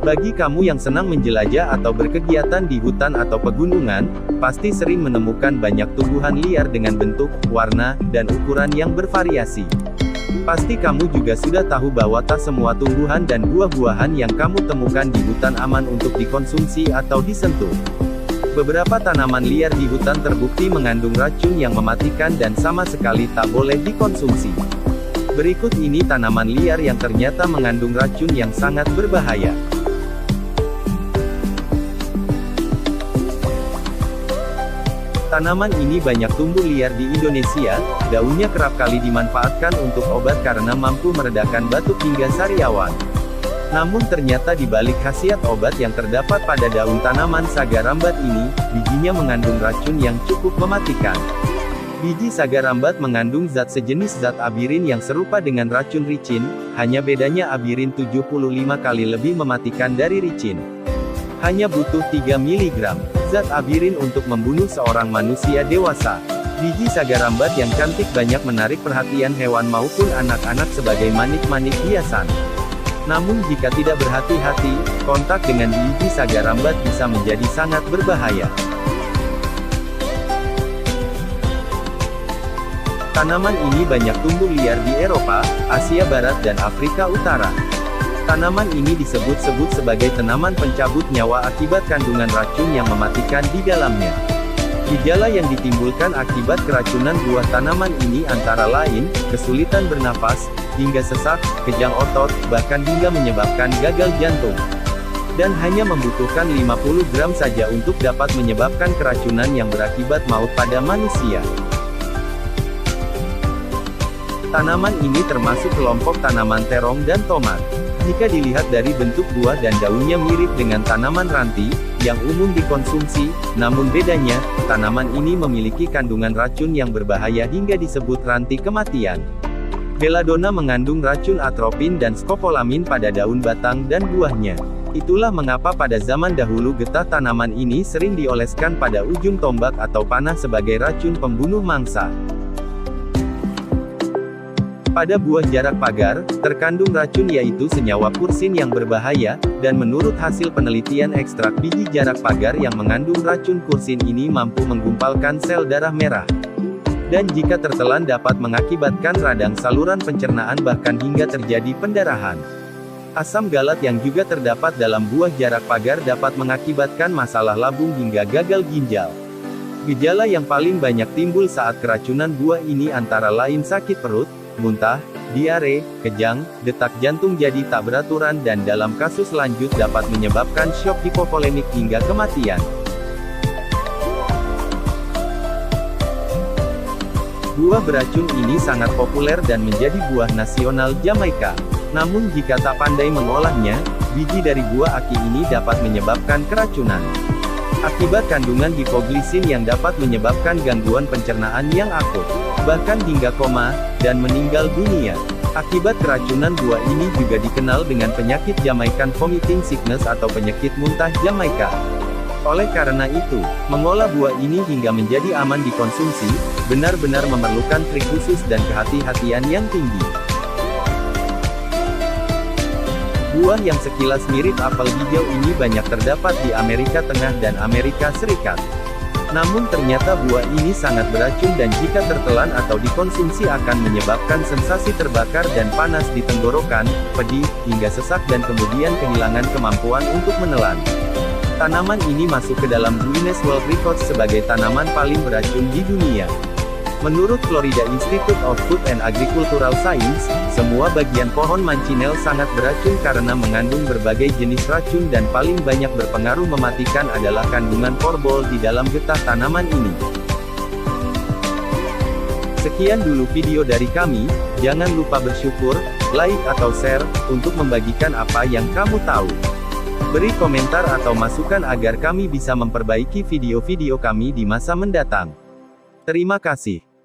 Bagi kamu yang senang menjelajah atau berkegiatan di hutan atau pegunungan, pasti sering menemukan banyak tumbuhan liar dengan bentuk, warna, dan ukuran yang bervariasi. Pasti kamu juga sudah tahu bahwa tak semua tumbuhan dan buah-buahan yang kamu temukan di hutan aman untuk dikonsumsi atau disentuh. Beberapa tanaman liar di hutan terbukti mengandung racun yang mematikan dan sama sekali tak boleh dikonsumsi. Berikut ini tanaman liar yang ternyata mengandung racun yang sangat berbahaya. Tanaman ini banyak tumbuh liar di Indonesia, daunnya kerap kali dimanfaatkan untuk obat karena mampu meredakan batuk hingga sariawan. Namun ternyata di balik khasiat obat yang terdapat pada daun tanaman saga rambat ini, bijinya mengandung racun yang cukup mematikan. Biji saga rambat mengandung zat sejenis zat abirin yang serupa dengan racun ricin, hanya bedanya abirin 75 kali lebih mematikan dari ricin. Hanya butuh 3 mg zat abirin untuk membunuh seorang manusia dewasa. Biji saga rambat yang cantik banyak menarik perhatian hewan maupun anak-anak sebagai manik-manik hiasan. Namun jika tidak berhati-hati, kontak dengan biji saga rambat bisa menjadi sangat berbahaya. Tanaman ini banyak tumbuh liar di Eropa, Asia Barat dan Afrika Utara. Tanaman ini disebut-sebut sebagai tanaman pencabut nyawa akibat kandungan racun yang mematikan di dalamnya. Gejala yang ditimbulkan akibat keracunan buah tanaman ini antara lain, kesulitan bernafas, hingga sesak, kejang otot, bahkan hingga menyebabkan gagal jantung. Dan hanya membutuhkan 50 gram saja untuk dapat menyebabkan keracunan yang berakibat maut pada manusia. Tanaman ini termasuk kelompok tanaman terong dan tomat. Jika dilihat dari bentuk buah dan daunnya mirip dengan tanaman ranti, yang umum dikonsumsi, namun bedanya, tanaman ini memiliki kandungan racun yang berbahaya hingga disebut ranti kematian. Belladonna mengandung racun atropin dan skopolamin pada daun batang dan buahnya. Itulah mengapa pada zaman dahulu getah tanaman ini sering dioleskan pada ujung tombak atau panah sebagai racun pembunuh mangsa. Pada buah jarak pagar, terkandung racun yaitu senyawa pursin yang berbahaya, dan menurut hasil penelitian ekstrak biji jarak pagar yang mengandung racun pursin ini mampu menggumpalkan sel darah merah. Dan jika tertelan dapat mengakibatkan radang saluran pencernaan bahkan hingga terjadi pendarahan. Asam galat yang juga terdapat dalam buah jarak pagar dapat mengakibatkan masalah lambung hingga gagal ginjal. Gejala yang paling banyak timbul saat keracunan buah ini antara lain sakit perut, muntah, diare, kejang, detak jantung jadi tak beraturan dan dalam kasus lanjut dapat menyebabkan syok hipovolemik hingga kematian. Buah beracun ini sangat populer dan menjadi buah nasional Jamaika. Namun jika tak pandai mengolahnya, biji dari buah aki ini dapat menyebabkan keracunan. Akibat kandungan hipoglisin yang dapat menyebabkan gangguan pencernaan yang akut, bahkan hingga koma, dan meninggal dunia. Akibat keracunan buah ini juga dikenal dengan penyakit Jamaican Vomiting Sickness atau penyakit muntah Jamaika. Oleh karena itu, mengolah buah ini hingga menjadi aman dikonsumsi, benar-benar memerlukan trik khusus dan kehati-hatian yang tinggi. Buah yang sekilas mirip apel hijau ini banyak terdapat di Amerika Tengah dan Amerika Serikat. Namun ternyata buah ini sangat beracun dan jika tertelan atau dikonsumsi akan menyebabkan sensasi terbakar dan panas di tenggorokan, pedih, hingga sesak dan kemudian kehilangan kemampuan untuk menelan. Tanaman ini masuk ke dalam Guinness World Records sebagai tanaman paling beracun di dunia. Menurut Florida Institute of Food and Agricultural Science, semua bagian pohon mancinel sangat beracun karena mengandung berbagai jenis racun dan paling banyak berpengaruh mematikan adalah kandungan korbol di dalam getah tanaman ini. Sekian dulu video dari kami, jangan lupa bersyukur, like atau share, untuk membagikan apa yang kamu tahu. Beri komentar atau masukan agar kami bisa memperbaiki video-video kami di masa mendatang. Terima kasih.